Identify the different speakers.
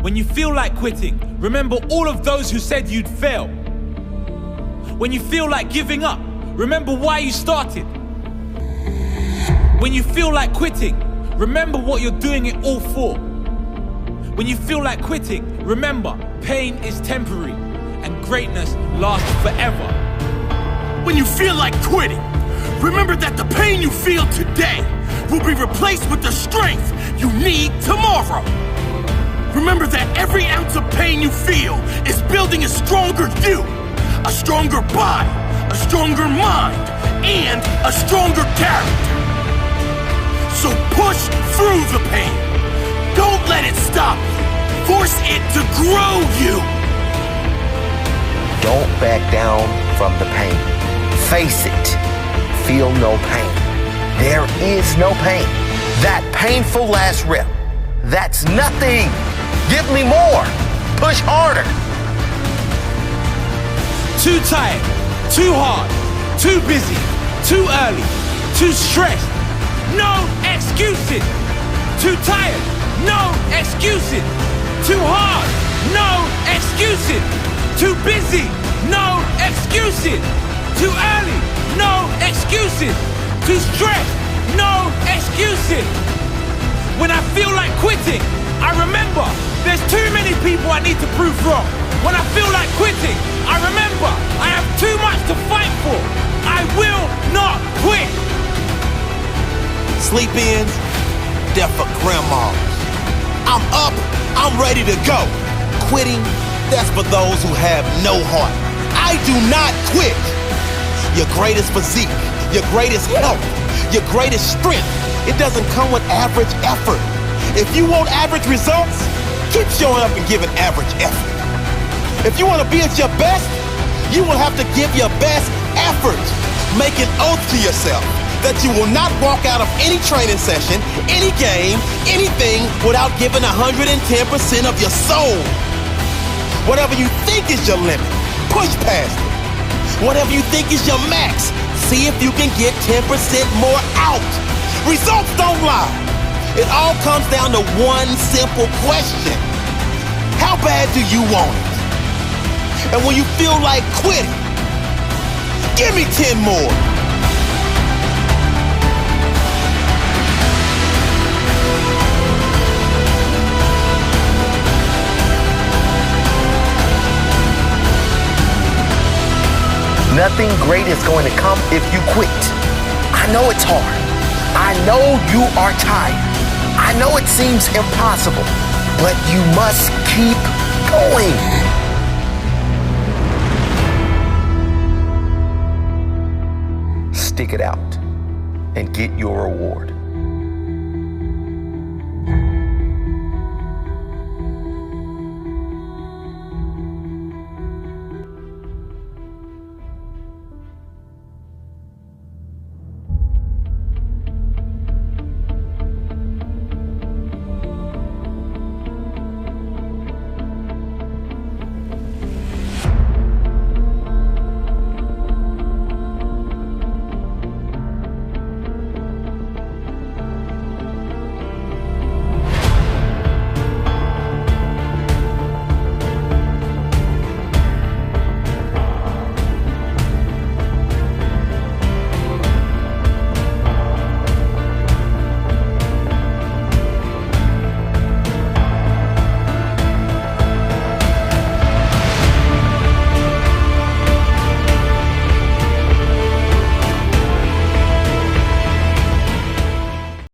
Speaker 1: When you feel like quitting, remember all of those who said you'd fail. When you feel like giving up, remember why you started. When you feel like quitting, remember what you're doing it all for. When you feel like quitting, remember pain is temporary and greatness lasts forever.
Speaker 2: When you feel like quitting, remember that the pain you feel today will be replaced with the strength you need tomorrow. Remember that every ounce of pain you feel is building a stronger you, a stronger body, a stronger mind, and a stronger character. So push through the pain. Don't let it stop you. Force it to grow you.
Speaker 3: Don't back down from the pain. Face it. Feel no pain. There is no pain. That painful last rep, that's nothing. Give me more. Push harder.
Speaker 1: Too tired, too hard, too busy, too early, too stressed. No excuses. Too tired, no excuses. Too hard, no excuses. Too busy, no excuses. Too early, no excuses. Too stressed, no excuses. When I feel like quitting, I remember there's too many people I need to prove wrong. When I feel like quitting, I remember I have too much to fight for. I will not quit.
Speaker 4: Sleep-ins, they're for grandmas. I'm up, I'm ready to go. Quitting, that's for those who have no heart. I do not quit. Your greatest physique, your greatest health, your greatest strength, it doesn't come with average effort. If you want average results, keep showing up and giving average effort. If you want to be at your best, you will have to give your best effort. Make an oath to yourself that you will not walk out of any training session, any game, anything without giving 110% of your soul. Whatever you think is your limit, push past it. Whatever you think is your max, see if you can get 10% more out. Results don't lie. It all comes down to one simple question. How bad do you want it? And when you feel like quitting, give me 10 more.
Speaker 3: Nothing great is going to come if you quit. I know it's hard. I know you are tired. I know it seems impossible, but you must keep going. Stick it out and get your reward.